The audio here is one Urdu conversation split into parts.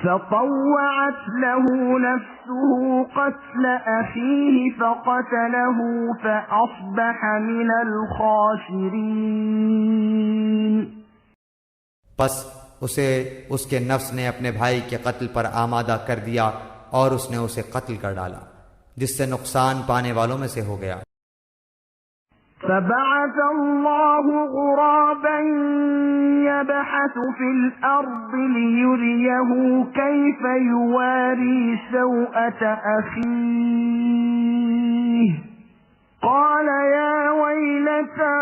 فطوعت له نفسه قتل أخيه فقتله فأصبح من الخاسرين. پس اسے اس کے نفس نے اپنے بھائی کے قتل پر آمادہ کر دیا اور اس نے اسے قتل کر ڈالا، جس سے نقصان پانے والوں میں سے ہو گیا. فبعث الله غرابا يبحث في الأرض ليريه كيف يواري سوءة أخيه قال يا ويلتى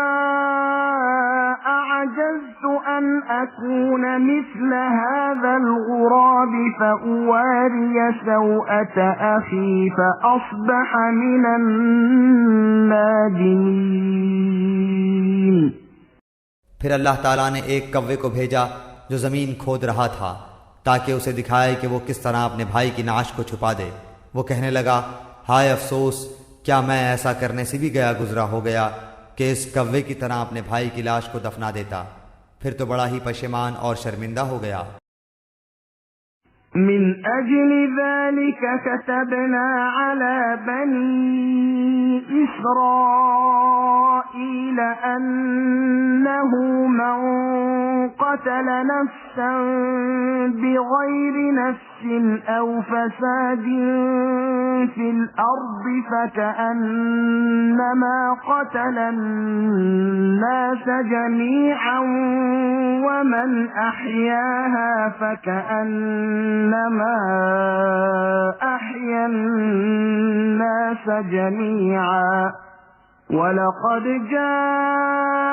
أعجزت أن أكون مثل هذا الغراب فأواري سوءة أخي فأصبح من النادمين. پھر اللہ تعالیٰ نے ایک کوے کو بھیجا جو زمین کھود رہا تھا تاکہ اسے دکھائے کہ وہ کس طرح اپنے بھائی کی نعش کو چھپا دے. وہ کہنے لگا، ہائے افسوس، کیا میں ایسا کرنے سے بھی گیا گزرا ہو گیا کہ اس کوے کی طرح اپنے بھائی کی لاش کو دفنا دیتا. پھر تو بڑا ہی پشیمان اور شرمندہ ہو گیا. من أجل ذلك كتبنا على بني إسرائيل أنه من قتل نفسا بغير نفس أو فساد في الأرض فكأنما قتل الناس جميعا ومن أحياها فكأنما أحيا الناس جميعا وَلَقَدْ جَاءَتْهُمْ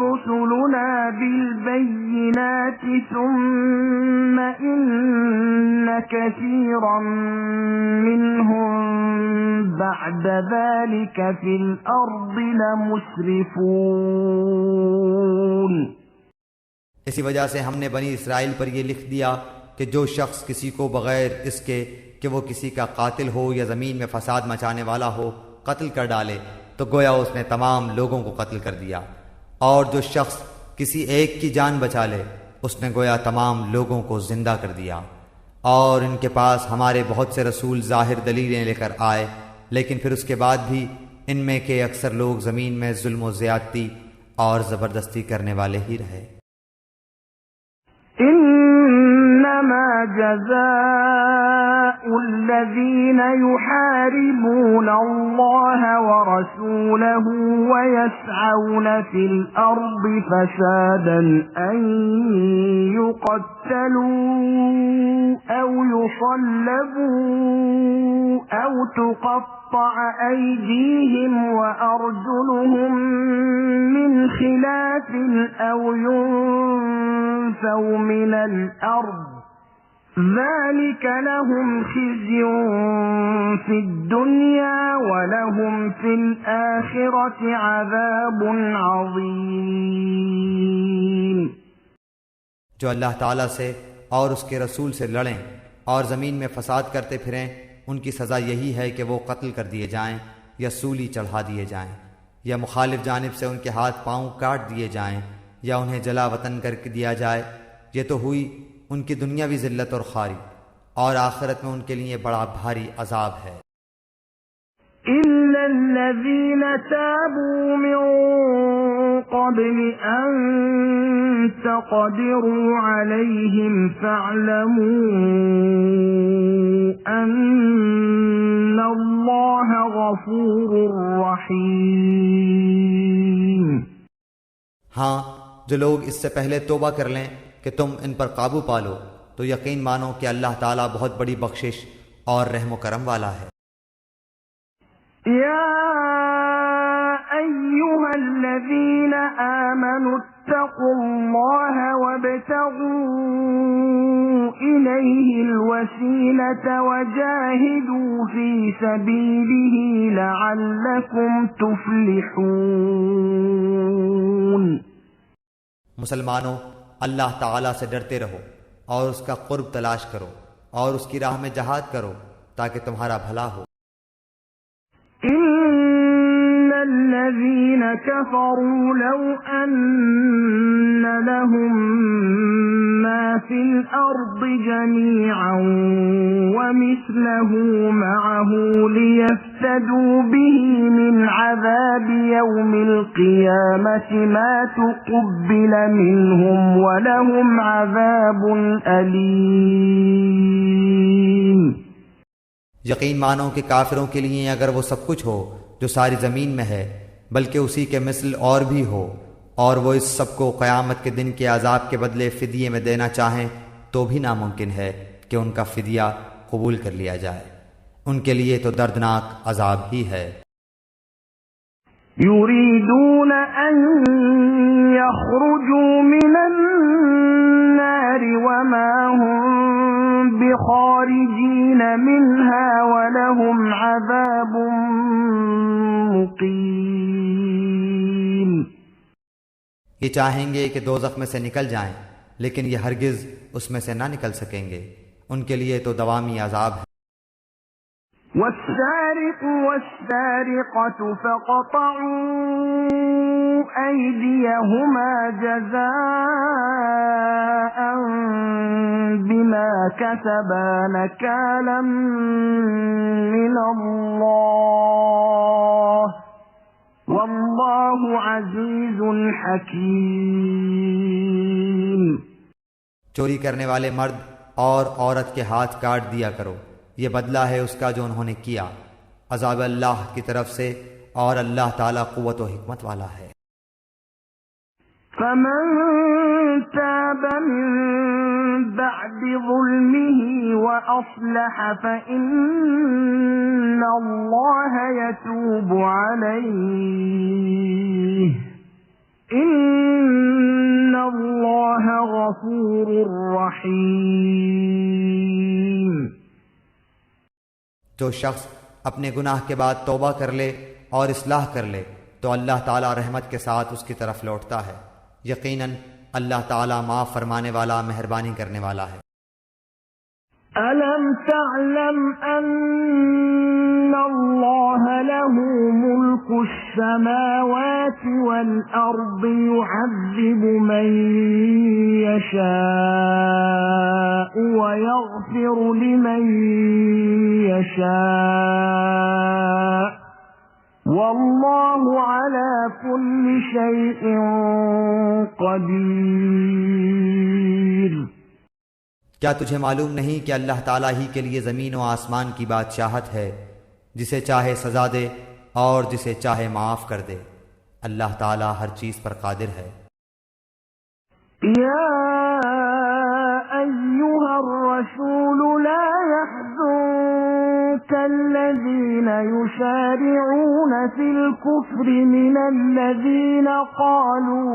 رُسُلُنَا بِالْبَيِّنَاتِ ثُمَّ إِنَّ كَثِيرًا مِّنْهُمْ بَعْدَ ذَلِكَ فِي الْأَرْضِ لَمُسْرِفُونَ. اسی وجہ سے ہم نے بنی اسرائیل پر یہ لکھ دیا کہ جو شخص کسی کو بغیر اس کے کہ وہ کسی کا قاتل ہو یا زمین میں فساد مچانے والا ہو قتل کر ڈالے تو گویا اس نے تمام لوگوں کو قتل کر دیا، اور جو شخص کسی ایک کی جان بچا لے اس نے گویا تمام لوگوں کو زندہ کر دیا. اور ان کے پاس ہمارے بہت سے رسول ظاہر دلیلیں لے کر آئے، لیکن پھر اس کے بعد بھی ان میں کے اکثر لوگ زمین میں ظلم و زیادتی اور زبردستی کرنے والے ہی رہے. انما جزاء الذين يحاربون الله ورسوله ويسعون في الأرض فسادا أن يقتلوا أو يصلبوا أو تقطع أيديهم وأرجلهم من خلاف أو ينفوا من الأرض ذلك لهم خزي في الدنيا ولهم في الآخرة عذاب عظيم. جو اللہ تعالیٰ سے اور اس کے رسول سے لڑیں اور زمین میں فساد کرتے پھریں ان کی سزا یہی ہے کہ وہ قتل کر دیے جائیں یا سولی چڑھا دیے جائیں یا مخالف جانب سے ان کے ہاتھ پاؤں کاٹ دیے جائیں یا انہیں جلا وطن کر کے دیا جائے. یہ تو ہوئی ان کی دنیاوی ذلت اور خواری، اور آخرت میں ان کے لیے بڑا بھاری عذاب ہے. إِلَّا الَّذِينَ تَابُوا مِن قَبْلِ أَن تَقْدِرُوا عَلَيْهِمْ فَاعْلَمُوا أَنَّ اللَّهَ غَفُورٌ رَّحِيمٌ. ہاں، جو لوگ اس سے پہلے توبہ کر لیں کہ تم ان پر قابو پالو تو یقین مانو کہ اللہ تعالیٰ بہت بڑی بخشش اور رحم و کرم والا ہے. یا ایھا الذین آمنوا اتقوا اللہ وابتغوا الیہ الوسیلۃ وجاہدوا فی سبیلہ لعلکم تفلحون. مسلمانوں، اللہ تعالیٰ سے ڈرتے رہو اور اس کا قرب تلاش کرو اور اس کی راہ میں جہاد کرو تاکہ تمہارا بھلا ہو. ان الذين كفروا لو أن لهم ما في الأرض جميعا ومثله معه ليفتدوا به من عذاب يوم القيامة ما تقبل منهم ولهم عذاب أليم. یقین مانو کہ کافروں کے لیے اگر وہ سب کچھ ہو جو ساری زمین میں ہے بلکہ اسی کے مثل اور بھی ہو، اور وہ اس سب کو قیامت کے دن کے عذاب کے بدلے فدیے میں دینا چاہیں تو بھی ناممکن ہے کہ ان کا فدیہ قبول کر لیا جائے. ان کے لیے تو دردناک عذاب ہی ہے. يريدون أن يخرجوا من النار وما هم بخارجين منها ولهم عذاب مقيم. یہ چاہیں گے کہ دوزخ میں سے نکل جائیں لیکن یہ ہرگز اس میں سے نہ نکل سکیں گے. ان کے لیے تو دوامی عذاب ہے. والسارق والسارقة فقطعوا أيديهما جزاء بما كسبا نكالا من الله والله عزيز حكيم. چوری کرنے والے مرد اور عورت کے ہاتھ کاٹ دیا کرو، یہ بدلہ ہے اس کا جو انہوں نے کیا، عذاب اللہ کی طرف سے، اور اللہ تعالیٰ قوت و حکمت والا ہے. فمن تاب من بعد ظلمه وأصلح فإن الله يتوب عليه إن الله غفور رحيم. جو شخص اپنے گناہ کے بعد توبہ کر لے اور اصلاح کر لے تو اللہ تعالیٰ رحمت کے ساتھ اس کی طرف لوٹتا ہے. یقیناً اللہ تعالیٰ معاف فرمانے والا، مہربانی کرنے والا ہے. ألم تعلم أن الله له ملك السماوات والأرض يعذب من يشاء ويغفر لمن يشاء والله على كل شيء قدير. کیا تجھے معلوم نہیں کہ اللہ تعالیٰ ہی کے لیے زمین و آسمان کی بادشاہت ہے، جسے چاہے سزا دے اور جسے چاہے معاف کر دے. اللہ تعالیٰ ہر چیز پر قادر ہے. يا أيها الرسول لا يحزنك الذين يسارعون في الكفر من الذين قالوا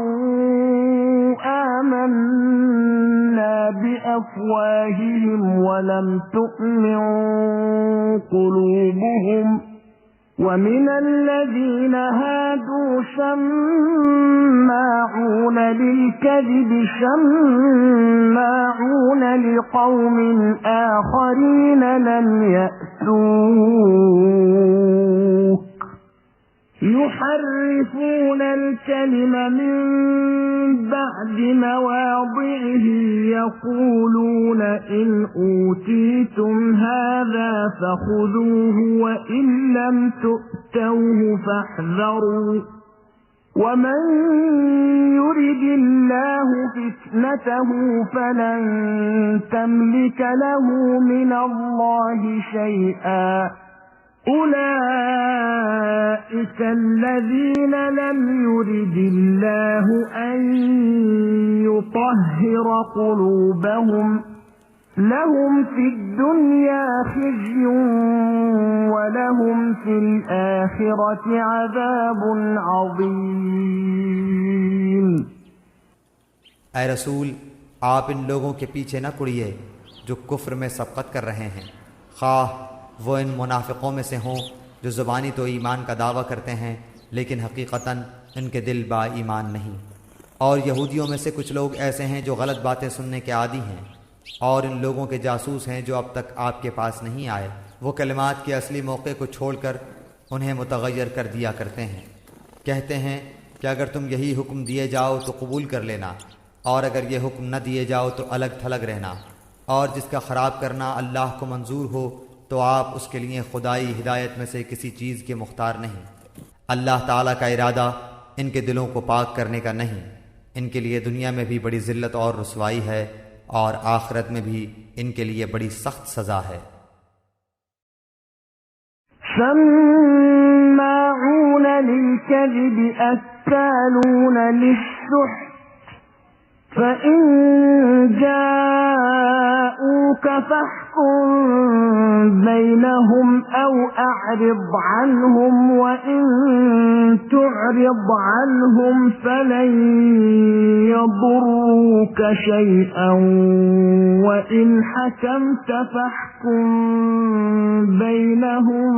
آمنا بأفواههم ولم تؤمن قلوبهم ومن الذين هادوا سماعون للكذب سماعون لقوم آخرين لم يأتوك يحرفون الكلم من بعد مواضعه يقولون إن أوتيتم هذا فخذوه وإن لم تؤتوه فاحذروا ومن يرد الله فتنته فلن تملك له من الله شيئا أولئك الذين لم يرد الله أن يطهر قلوبهم لهم في الدنيا خزي ولهم في الآخرة عذاب عظيم. اے رسول، آپ ان لوگوں کے پیچھے نہ پڑیے جو کفر میں سبقت کر رہے ہیں، خواہ وہ ان منافقوں میں سے ہوں جو زبانی تو ایمان کا دعویٰ کرتے ہیں لیکن حقیقتاً ان کے دل با ایمان نہیں، اور یہودیوں میں سے کچھ لوگ ایسے ہیں جو غلط باتیں سننے کے عادی ہیں، اور ان لوگوں کے جاسوس ہیں جو اب تک آپ کے پاس نہیں آئے. وہ کلمات کے اصلی موقع کو چھوڑ کر انہیں متغیر کر دیا کرتے ہیں. کہتے ہیں کہ اگر تم یہی حکم دیے جاؤ تو قبول کر لینا، اور اگر یہ حکم نہ دیے جاؤ تو الگ تھلگ رہنا، اور جس کا خراب کرنا اللہ کو منظور ہو تو آپ اس کے لیے خدائی ہدایت میں سے کسی چیز کے مختار نہیں۔ اللہ تعالیٰ کا ارادہ ان کے دلوں کو پاک کرنے کا نہیں، ان کے لیے دنیا میں بھی بڑی ذلت اور رسوائی ہے، اور آخرت میں بھی ان کے لیے بڑی سخت سزا ہے۔ سماعون للكذب أكالون للسحت فإن جاءوك فاحكم بينهم أو أعرض عنهم وإن تعرض عنهم فلن يضروك شيئا وإن حكمت فاحكم بينهم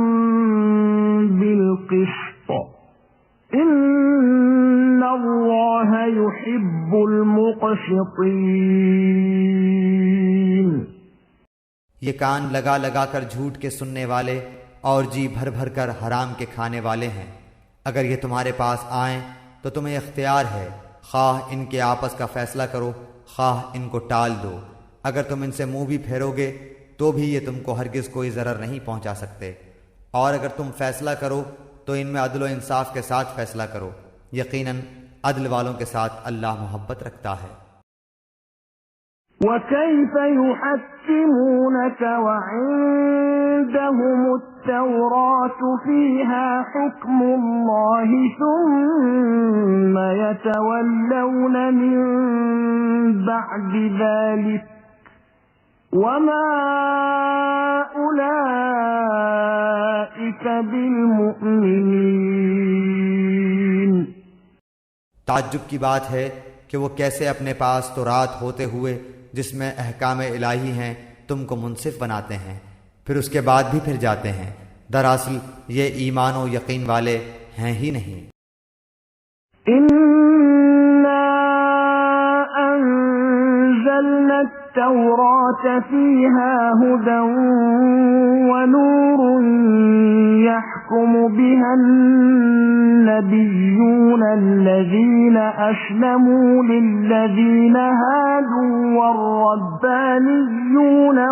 بالقسط ان اللہ یحب المقسطین۔ یہ کان لگا لگا کر جھوٹ کے سننے والے اور جی بھر بھر کر حرام کے کھانے والے ہیں۔ اگر یہ تمہارے پاس آئیں تو تمہیں اختیار ہے، خواہ ان کے آپس کا فیصلہ کرو، خواہ ان کو ٹال دو۔ اگر تم ان سے منہ بھی پھیرو گے تو بھی یہ تم کو ہرگز کوئی ضرر نہیں پہنچا سکتے، اور اگر تم فیصلہ کرو تو ان میں عدل و انصاف کے ساتھ فیصلہ کرو، یقیناً عدل والوں کے ساتھ اللہ محبت رکھتا ہے۔ وَكَيْفَ يُحَكِّمُونَكَ وَعِندَهُمُ التَّوْرَاةُ فِيهَا حُكْمُ اللَّهِ ثُمَّ يَتَوَلَّوْنَ مِن بَعْدِ ذَلِكَ وَمَا أُولَئِكَ بِالْمُؤْمِنِينَ۔ تعجب کی بات ہے کہ وہ کیسے اپنے پاس تورات ہوتے ہوئے جس میں احکام الہی ہیں تم کو منصف بناتے ہیں، پھر اس کے بعد بھی پھر جاتے ہیں، دراصل یہ ایمان و یقین والے ہیں ہی نہیں۔ إِنَّا أَنزَلْنَا التَّوْرَاةَ فِيهَا هُدًى وَنُورٌ يَحْكُمُ بِهَا النَّبِيُّونَ الَّذِينَ أَسْلَمُوا لِلَّذِينَ هَادُوا وَالرَّبَّانِيُّونَ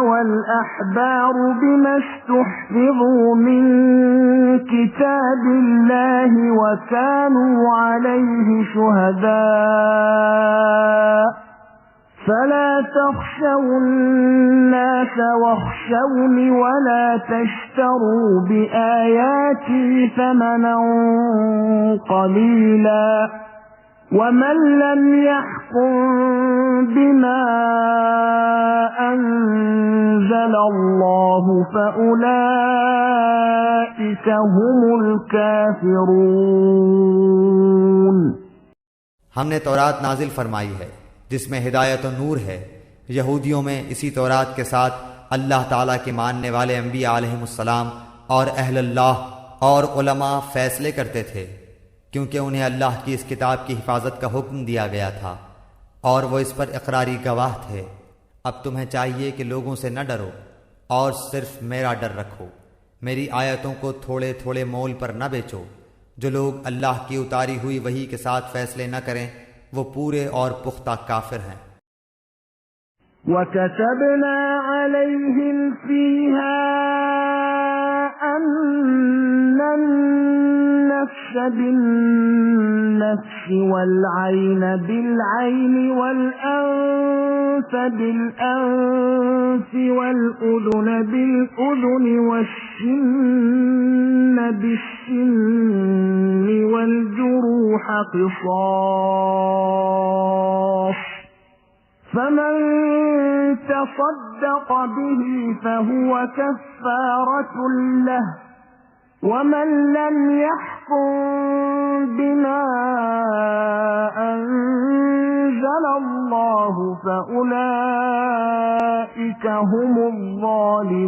وَالْأَحْبَارُ بِمَا اسْتُحْفِظُوا مِن كِتَابِ اللَّهِ وَكَانُوا عَلَيْهِ شُهَدَاءَ فَلَا تَخْشَوُا النَّاسَ وَاخْشَوْنِ وَلَا تَشْتَرُوا بِآيَاتِي ثَمَنًا قَلِيلًا وَمَن لَّمْ يَحْكُم بِمَا أَنزَلَ اللَّهُ فَأُولَئِكَ هُمُ الْكَافِرُونَ۔ ہم نے تورات نازل فرمائی ہے جس میں ہدایت و نور ہے۔ یہودیوں میں اسی تورات کے ساتھ اللہ تعالیٰ کے ماننے والے انبیاء علیہم السلام اور اہل اللہ اور علماء فیصلے کرتے تھے، کیونکہ انہیں اللہ کی اس کتاب کی حفاظت کا حکم دیا گیا تھا اور وہ اس پر اقراری گواہ تھے۔ اب تمہیں چاہیے کہ لوگوں سے نہ ڈرو اور صرف میرا ڈر رکھو، میری آیتوں کو تھوڑے تھوڑے مول پر نہ بیچو۔ جو لوگ اللہ کی اتاری ہوئی وحی کے ساتھ فیصلے نہ کریں وہ پورے اور پختہ کافر ہیں۔ وَكَتَبْنَا عَلَيْهِمْ فِيهَا أَنَّ النَّفْسَ بِالنَّفْسِ وَالْعَيْنَ بِالْعَيْنِ وَالْأَنفَ بِالْأَنفِ وَالْأُذُنَ بِالْأُذُنِ وَالسِّنَّ بِالسِّنِّ وَالْجُرُوحَ قِصَاصٌ فَمَن تَصَدَّقَ بِهِ فَهُوَ كَفَّارَةٌ لَّهُ وَمَن لَّمْ يَحْكُم بِمَا أَنزَلَ اللَّهُ فَأُولَئِكَ هُمُ الظَّالِمُونَ۔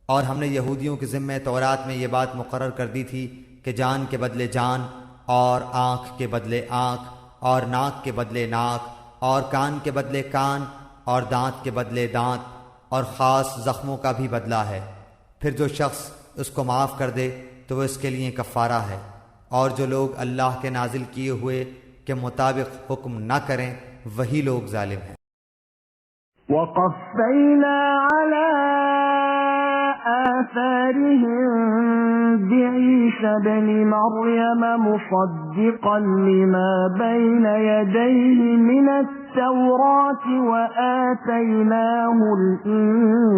اور ہم نے یہودیوں کے ذمہ تورات میں یہ بات مقرر کر دی تھی کہ جان کے بدلے جان، اور آنکھ کے بدلے آنکھ، اور ناک کے بدلے ناک، اور کان کے بدلے کان، اور دانت کے بدلے دانت، اور خاص زخموں کا بھی بدلہ ہے۔ پھر جو شخص اس کو معاف کر دے تو وہ اس کے لیے کفارہ ہے، اور جو لوگ اللہ کے نازل کیے ہوئے کے مطابق حکم نہ کریں وہی لوگ ظالم ہیں۔ وقفينا على آثارهم بعيسى ابن مريم مصدقا لما بين يديه من التوراة وآتيناه الإنجيل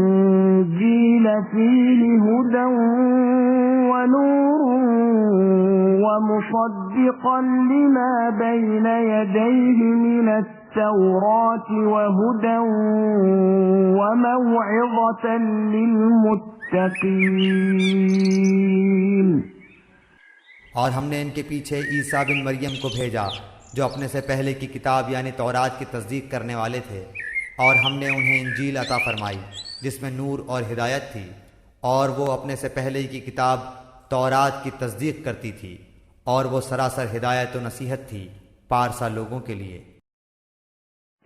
فيه هدى ونور ومصدقا لما بين يديه من التوراة وهدى وموعظة للمتقين۔ اور ہم نے ان کے پیچھے عیسیٰ بن مریم کو بھیجا جو اپنے سے پہلے کی کتاب یعنی تورات کی تصدیق کرنے والے تھے، اور ہم نے انہیں انجیل عطا فرمائی جس میں نور اور ہدایت تھی، اور وہ اپنے سے پہلے کی کتاب تورات کی تصدیق کرتی تھی، اور وہ سراسر ہدایت و نصیحت تھی پارسا لوگوں کے لیے۔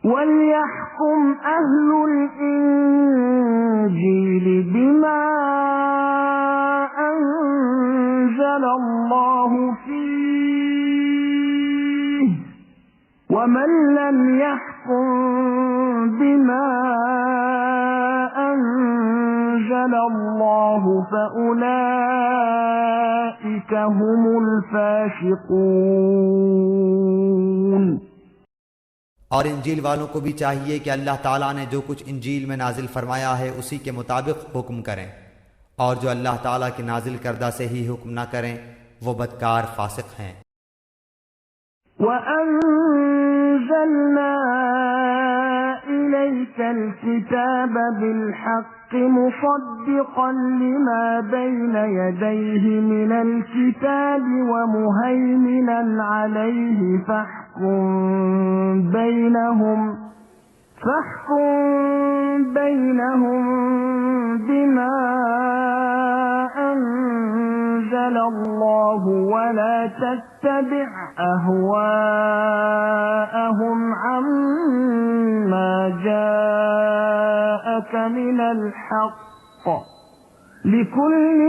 وَلْيَحْكُمْ أَهْلُ الْإِنجِيلِ بِمَا أَنزَلَ اللَّهُ فِيهِ وَمَنْ لَمْ يَحْكُمْ بِمَا أَنزَلَ اللَّهُ فَأُولَئِكَ هُمُ الْفَاسِقُونَ۔ اور انجیل والوں کو بھی چاہیے کہ اللہ تعالیٰ نے جو کچھ انجیل میں نازل فرمایا ہے اسی کے مطابق حکم کریں، اور جو اللہ تعالیٰ کی نازل کردہ سے ہی حکم نہ کریں وہ بدکار فاسق ہیں۔ وَأَنزَلْنَا إِلَيْكَ الْكِتَابَ بِالْحَقِّ مُصَدِّقًا لِمَا بَيْنَ يَدَيْهِ مِنَ الْكِتَابِ وَمُهَيْمِنًا عَلَيْهِ فَاحْكُم بَيْنَهُم بِمَا أَنزَلَ اللَّهُ وَلَا تَتَّبِعْ أَهْوَاءَهُمْ عَمَّا جَاءَكَ مِنَ الْحَقِّ لِكُلٍّ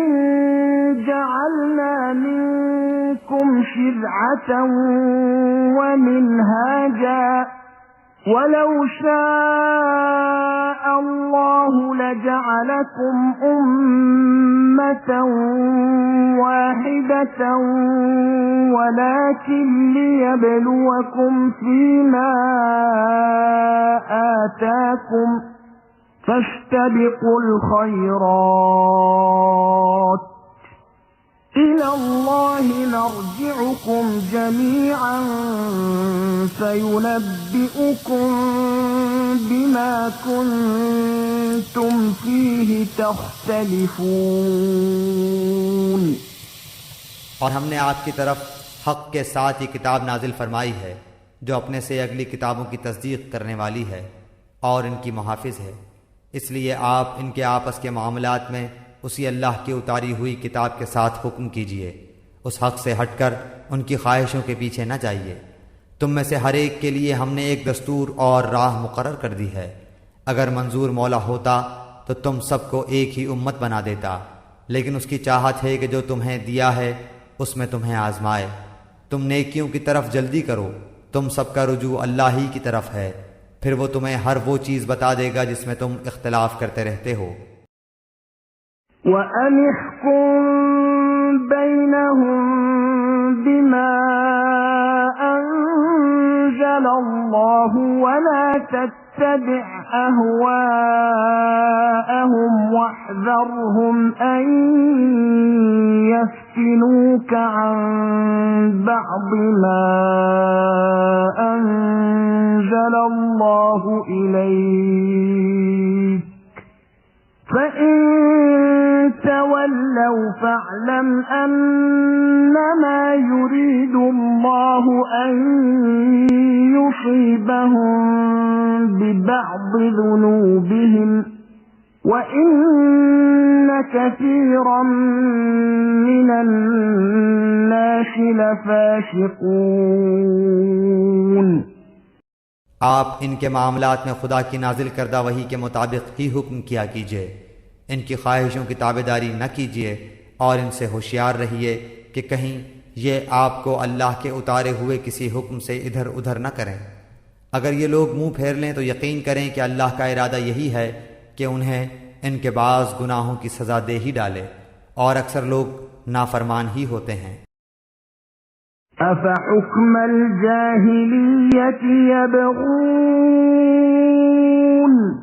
جَعَلْنَا مِنكُمْ شِرْعَةً وَمِنْهَاجًا وَلَوْ شَاءَ اللَّهُ لَجَعَلَكُمْ أُمَّةً وَاحِدَةً وَلَكِنْ لِيَبْلُوَكُمْ فِيمَا آتَاكُمْ فَاسْتَبِقُوا الْخَيْرَاتِ إِلَى اللَّهِ مَرْجِعُكُمْ جَمِيعًا فَيُنَبِّئُكُم بِمَا كُنتُمْ فِيهِ تَخْتَلِفُونَ۔ اور ہم نے آپ کی طرف حق کے ساتھ یہ کتاب نازل فرمائی ہے جو اپنے سے اگلی کتابوں کی تصدیق کرنے والی ہے اور ان کی محافظ ہے، اس لیے آپ ان کے آپس کے معاملات میں اسی اللہ کی اتاری ہوئی کتاب کے ساتھ حکم کیجیے، اس حق سے ہٹ کر ان کی خواہشوں کے پیچھے نہ جائیے۔ تم میں سے ہر ایک کے لیے ہم نے ایک دستور اور راہ مقرر کر دی ہے، اگر منظور مولا ہوتا تو تم سب کو ایک ہی امت بنا دیتا، لیکن اس کی چاہت ہے کہ جو تمہیں دیا ہے اس میں تمہیں آزمائے۔ تم نیکیوں کی طرف جلدی کرو، تم سب کا رجوع اللہ ہی کی طرف ہے، پھر وہ تمہیں ہر وہ چیز بتا دے گا جس میں تم اختلاف کرتے رہتے ہو۔ وَأَنِ احْكُم بَيْنَهُم بِمَا أَنزَلَ اللَّهُ وَلَا تَتَّبِعْ أَهْوَاءَهُمْ وَاحْذَرْهُمْ أَن يَفْتِنُوكَ عَن بَعْضِ مَا أَنزَلَ اللَّهُ إِلَيْكَ فَإِن تَوَلَّوْا فَاعْلَمْ أَنَّمَا يُرِيدُ اللَّهُ أَن يُصِيبَهُم بِبَعْضِ ذُنُوبِهِمْ وَإِنَّ كَثِيرًا مِّنَ النَّاسِ لَفَاسِقُونَ۔ آپ ان کے معاملات میں خدا کی نازل کردہ وحی کے مطابق ہی حکم کیا کیجیے، ان کی خواہشوں کی تابعداری نہ کیجیے اور ان سے ہوشیار رہیے کہ کہیں یہ آپ کو اللہ کے اتارے ہوئے کسی حکم سے ادھر ادھر نہ کریں۔ اگر یہ لوگ منہ پھیر لیں تو یقین کریں کہ اللہ کا ارادہ یہی ہے کہ انہیں ان کے بعض گناہوں کی سزا دے ہی ڈالے، اور اکثر لوگ نافرمان ہی ہوتے ہیں۔ أَفَحُكْمَ الْجَاهِلِيَّةِ يَبْغُونَ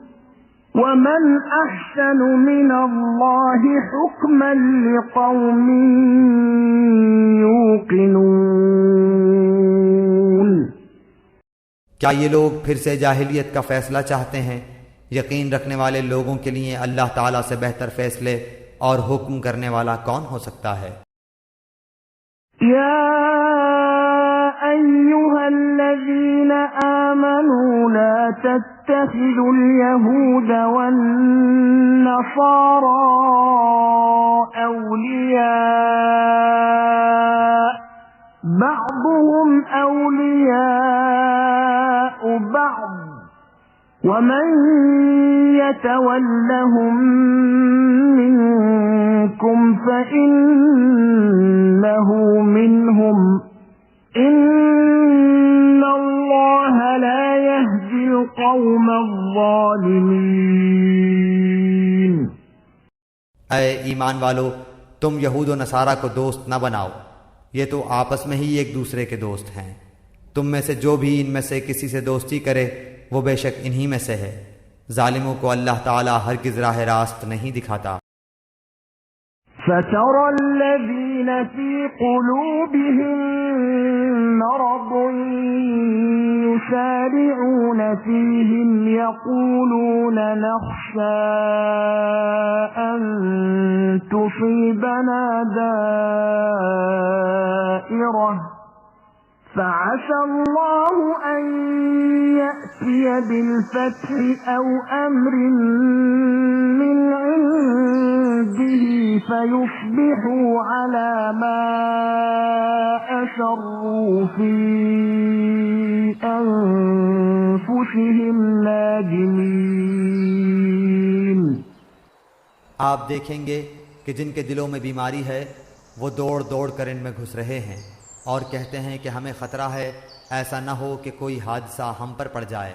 وَمَنْ أَحْسَنُ مِنَ اللَّهِ حُكْمًا لِقَوْمٍ يُوقِنُونَ۔ کیا یہ لوگ پھر سے جاہلیت کا فیصلہ چاہتے ہیں؟ یقین رکھنے والے لوگوں کے لیے اللہ تعالیٰ سے بہتر فیصلے اور حکم کرنے والا کون ہو سکتا ہے؟ يا أيها الذين آمنوا لا تتخذوا اليهود والنصارى أولياء بعضهم أولياء بعض ومن يتولهم منكم فإنه منهم إن الله لا يهدي القوم الظالمين۔ اے ایمان والو، تم یہود و نصارہ کو دوست نہ بناؤ، یہ تو آپس میں ہی ایک دوسرے کے دوست ہیں۔ تم میں سے جو بھی ان میں سے کسی سے دوستی کرے وہ بے شک انہی میں سے ہے۔ ظالموں کو اللہ تعالی ہرگز راہ راست نہیں دکھاتا۔ فَتَرَى الَّذِينَ فِي قُلُوبِهِم مَّرَضٌ يُسَارِعُونَ فِيهِمْ يَقُولُونَ نَخْشَىٰ أَن تُصِيبَنَا دَائِرَةٌ فَعَسَى اللَّهُ أَن يَأْتِيَ بِالْفَتْحِ أَوْ أَمْرٍ مِّنْ عِندِهِ فَيُصْبِحُوا عَلَى مَا أَسَرُّوا فِي أَنفُسِهِمْ نَادِمِينَ۔ آپ دیکھیں گے کہ جن کے دلوں میں بیماری ہے وہ دوڑ دوڑ کر ان میں گھس رہے ہیں اور کہتے ہیں کہ ہمیں خطرہ ہے ایسا نہ ہو کہ کوئی حادثہ ہم پر پڑ جائے۔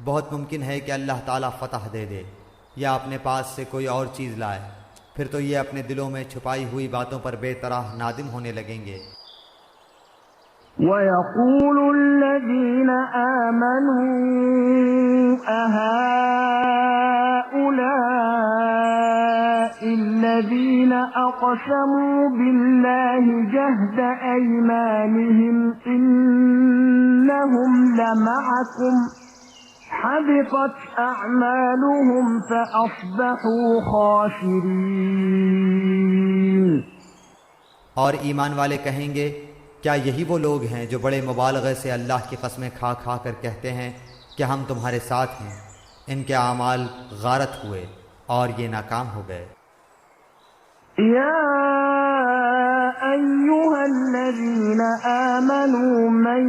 بہت ممکن ہے کہ اللہ تعالیٰ فتح دے دے یا اپنے پاس سے کوئی اور چیز لائے، پھر تو یہ اپنے دلوں میں چھپائی ہوئی باتوں پر بے طرح نادم ہونے لگیں گے۔ وَيَقُولُ الَّذِينَ آمَنُوا أَهَٰؤُلَاءِ الَّذِينَ أَقْسَمُوا بِاللَّهِ جَهْدَ أَيْمَانِهِمْ إِنَّهُمْ لَمَعَكُمْ حَبِطَتْ أَعْمَالُهُمْ فَأَصْبَحُوا خَاسِرِينَ۔ اور ایمان والے کہیں گے کیا یہی وہ لوگ ہیں جو بڑے مبالغے سے اللہ کی قسمیں کھا کھا کر کہتے ہیں کہ ہم تمہارے ساتھ ہیں؟ ان کے اعمال غارت ہوئے اور یہ ناکام ہو گئے۔ يا أيها الذين آمنوا من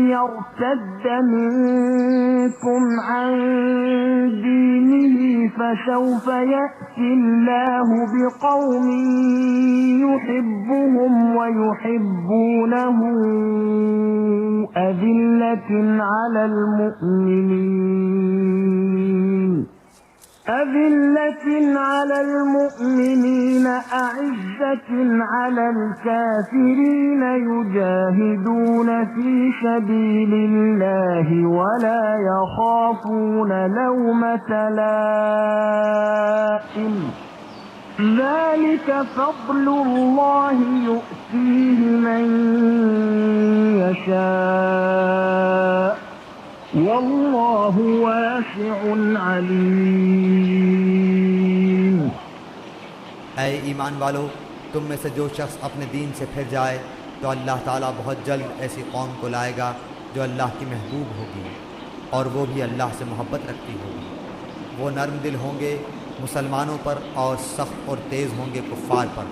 يرتد منكم عن دينه فسوف يأتي الله بقوم يحبهم ويحبونه أذلة على المؤمنين أعزة على الكافرين يجاهدون في سبيل الله ولا يخافون لومة لائم ذلك فضل الله يؤتيه من يشاء واللہ واسع علیم۔ اے ایمان والو، تم میں سے جو شخص اپنے دین سے پھر جائے تو اللہ تعالیٰ بہت جلد ایسی قوم کو لائے گا جو اللہ کی محبوب ہوگی اور وہ بھی اللہ سے محبت رکھتی ہوگی۔ وہ نرم دل ہوں گے مسلمانوں پر اور سخت اور تیز ہوں گے کفار پر۔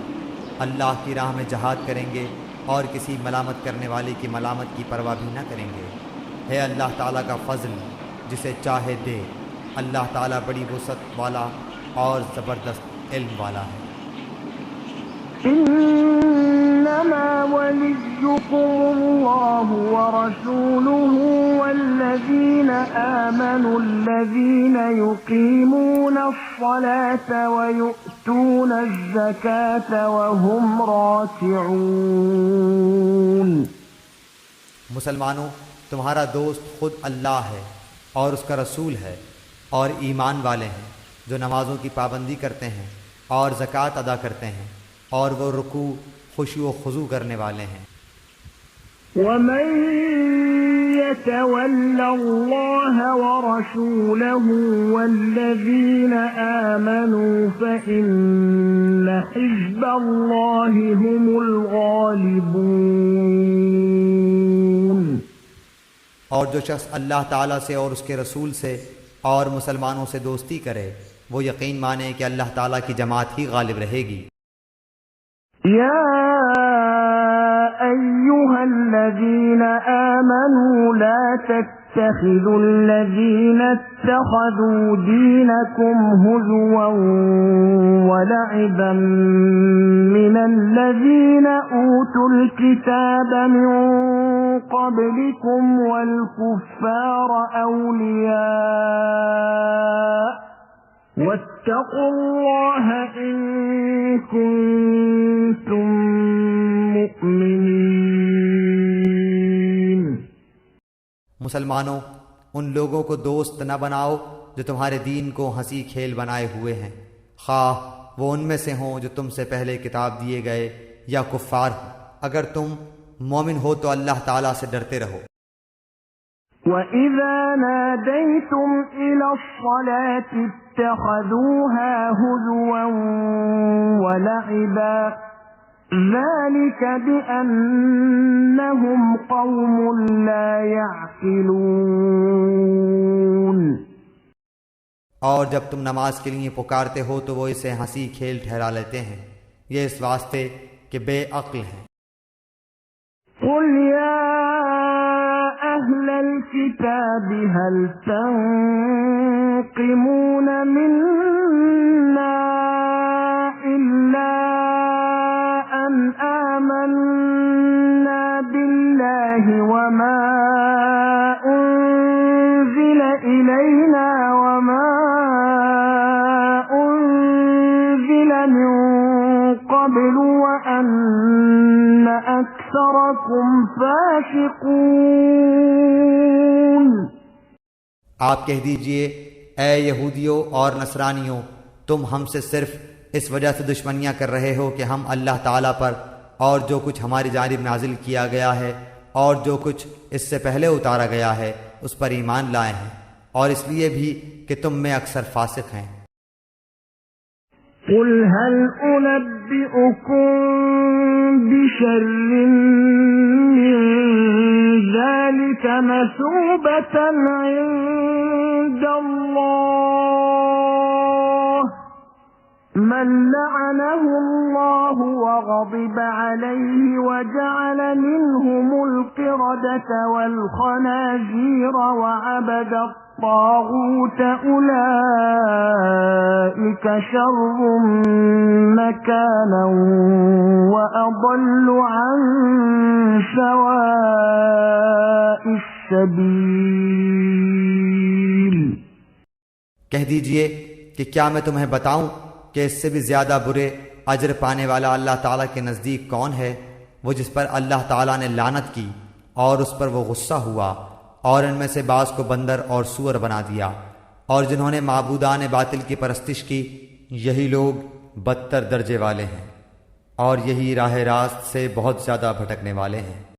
اللہ کی راہ میں جہاد کریں گے اور کسی ملامت کرنے والے کی ملامت کی پرواہ بھی نہ کریں گے۔ ہے اللہ تعالیٰ کا فضل جسے چاہے دے، اللہ تعالیٰ بڑی وسعت والا اور زبردست علم والا ہے۔ إنما وليكم الله ورسوله والذين آمنوا الذين يقيمون الصلاة ويؤتون الزكاة وهم راكعون۔ مسلمانوں، تمہارا دوست خود اللہ ہے اور اس کا رسول ہے، اور ایمان والے ہیں جو نمازوں کی پابندی کرتے ہیں اور زکوٰۃ ادا کرتے ہیں، اور وہ رکوع خشوع و خضوع کرنے والے ہیں۔ ومن يتول الله ورسوله والذين آمنوا فإن حزب الله هم الغالبون۔ اور جو شخص اللہ تعالیٰ سے اور اس کے رسول سے اور مسلمانوں سے دوستی کرے، وہ یقین مانے کہ اللہ تعالیٰ کی جماعت ہی غالب رہے گی۔ يا أيها الذين آمنوا لا تتخذوا الذين اتخذوا دينكم هزوا ولعبا من الذين أوتوا الكتاب من قبلكم والكفار أولياء واتقوا الله إن كنتم مؤمنين۔ مسلمانوں، ان لوگوں کو دوست نہ بناؤ جو تمہارے دین کو ہنسی کھیل بنائے ہوئے ہیں، خواہ وہ ان میں سے ہوں جو تم سے پہلے کتاب دیے گئے یا کفار ہوں۔ اگر تم مومن ہو تو اللہ تعالیٰ سے ڈرتے رہو۔ وَإِذَا نَادَيْتُمْ إِلَى الصَّلَاةِ اتَّخَذُوهَا هُزُوًا وَلَعِبًا ذَلِكَ بِأَنَّهُمْ قَوْمٌ لَا يَعْقِلُونَ۔ اور جب تم نماز کے لیے پکارتے ہو تو وہ اسے ہنسی کھیل ٹھہرا لیتے ہیں، یہ اس واسطے کہ بے عقل ہیں۔ قُلْ يَا أهل الكتاب هل تنقمون منا إلا أن آمنا بالله وما أنزل إلينا وما أنزل من قبل وأن أكثركم فاسقون۔ آپ کہہ دیجئے، اے یہودیوں اور نصرانیوں، تم ہم سے صرف اس وجہ سے دشمنیاں کر رہے ہو کہ ہم اللہ تعالیٰ پر اور جو کچھ ہماری جانب نازل کیا گیا ہے اور جو کچھ اس سے پہلے اتارا گیا ہے اس پر ایمان لائے ہیں، اور اس لیے بھی کہ تم میں اکثر فاسق ہیں۔ قل هل أنبئكم بشر من ذلك مثوبة عند الله من لعنه الله وغضب عليه وجعل منهم القردة والخنازير وعبد الطاغوت أولئك شر مكانا وأضل عن سواء السبيل۔ کہہ دیجئے کہ کیا میں تمہیں بتاؤں کہ اس سے بھی زیادہ برے اجر پانے والا اللہ تعالیٰ کے نزدیک کون ہے؟ وہ جس پر اللہ تعالیٰ نے لعنت کی اور اس پر وہ غصہ ہوا، اور ان میں سے بعض کو بندر اور سور بنا دیا، اور جنہوں نے معبودان باطل کی پرستش کی، یہی لوگ بدتر درجے والے ہیں، اور یہی راہ راست سے بہت زیادہ بھٹکنے والے ہیں۔